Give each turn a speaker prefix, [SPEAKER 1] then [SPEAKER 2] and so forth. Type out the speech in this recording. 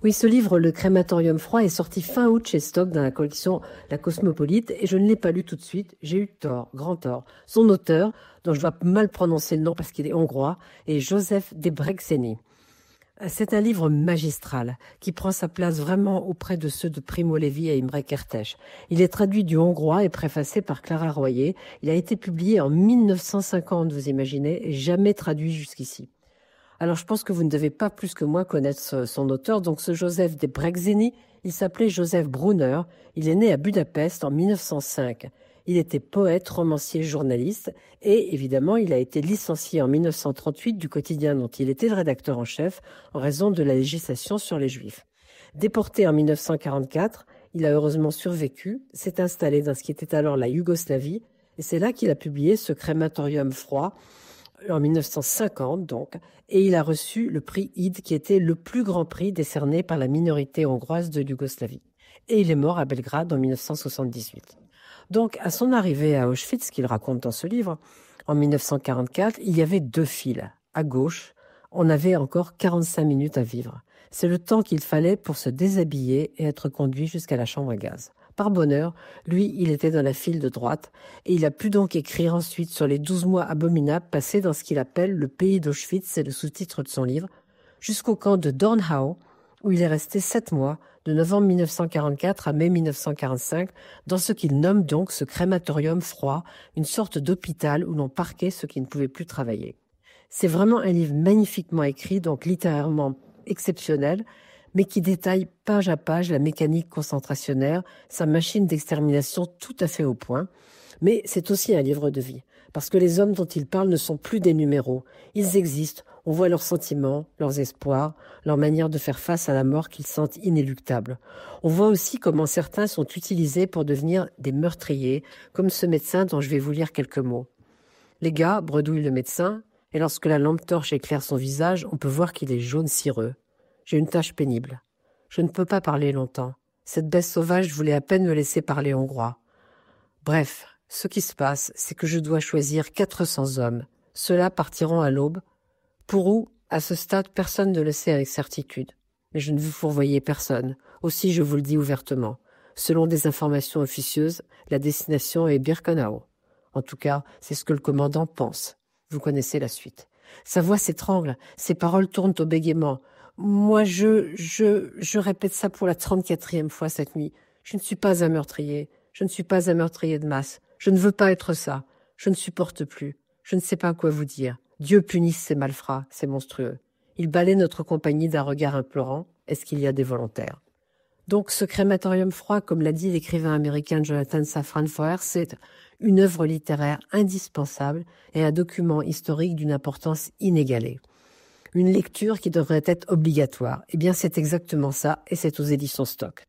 [SPEAKER 1] Oui, ce livre, Le crématorium froid, est sorti fin août chez Stock dans la collection La Cosmopolite et je ne l'ai pas lu tout de suite. J'ai eu tort, grand tort. Son auteur, dont je dois mal prononcer le nom parce qu'il est hongrois, est Joseph Debreceni. C'est un livre magistral qui prend sa place vraiment auprès de ceux de Primo Levi et Imre Kertész. Il est traduit du hongrois et préfacé par Clara Royer. Il a été publié en 1950, vous imaginez, et jamais traduit jusqu'ici. Alors, je pense que vous ne devez pas plus que moi connaître son auteur. Donc, ce Joseph Debreceni, il s'appelait Joseph Brunner. Il est né à Budapest en 1905. Il était poète, romancier, journaliste et évidemment, il a été licencié en 1938 du quotidien dont il était le rédacteur en chef en raison de la législation sur les Juifs. Déporté en 1944, il a heureusement survécu, s'est installé dans ce qui était alors la Yougoslavie et c'est là qu'il a publié ce crématorium froid en 1950 donc, et il a reçu le prix Id qui était le plus grand prix décerné par la minorité hongroise de Yougoslavie. Et il est mort à Belgrade en 1978. Donc, à son arrivée à Auschwitz, qu'il raconte dans ce livre, en 1944, il y avait 2 files. À gauche, on avait encore 45 minutes à vivre. C'est le temps qu'il fallait pour se déshabiller et être conduit jusqu'à la chambre à gaz. Par bonheur, lui, il était dans la file de droite et il a pu donc écrire ensuite sur les 12 mois abominables passés dans ce qu'il appelle le pays d'Auschwitz, c'est le sous-titre de son livre, jusqu'au camp de Dornau, où il est resté 7 mois, de novembre 1944 à mai 1945, dans ce qu'il nomme donc ce crématorium froid, une sorte d'hôpital où l'on parquait ceux qui ne pouvaient plus travailler. C'est vraiment un livre magnifiquement écrit, donc littérairement exceptionnel, mais qui détaille page à page la mécanique concentrationnaire, sa machine d'extermination tout à fait au point. Mais c'est aussi un livre de vie, parce que les hommes dont il parle ne sont plus des numéros. Ils existent, on voit leurs sentiments, leurs espoirs, leur manière de faire face à la mort qu'ils sentent inéluctable. On voit aussi comment certains sont utilisés pour devenir des meurtriers, comme ce médecin dont je vais vous lire quelques mots. Les gars bredouillent le médecin, et lorsque la lampe torche éclaire son visage, on peut voir qu'il est jaune cireux. J'ai une tâche pénible. Je ne peux pas parler longtemps. Cette bête sauvage voulait à peine me laisser parler hongrois. Bref, ce qui se passe, c'est que je dois choisir 400 hommes. Ceux-là partiront à l'aube. Pour où, à ce stade, personne ne le sait avec certitude. Mais je ne veux fourvoyer personne. Aussi, je vous le dis ouvertement. Selon des informations officieuses, la destination est Birkenau. En tout cas, c'est ce que le commandant pense. Vous connaissez la suite. Sa voix s'étrangle, ses paroles tournent au bégaiement. Moi, je répète ça pour la 34e fois cette nuit. Je ne suis pas un meurtrier. Je ne suis pas un meurtrier de masse. Je ne veux pas être ça. Je ne supporte plus. Je ne sais pas quoi vous dire. Dieu punisse ces malfrats, ces monstrueux. Il balaie notre compagnie d'un regard implorant. Est-ce qu'il y a des volontaires? Donc, ce crématorium froid, comme l'a dit l'écrivain américain Jonathan Safran Foer, c'est une œuvre littéraire indispensable et un document historique d'une importance inégalée. Une lecture qui devrait être obligatoire. Eh bien, c'est exactement ça, et c'est aux éditions Stock.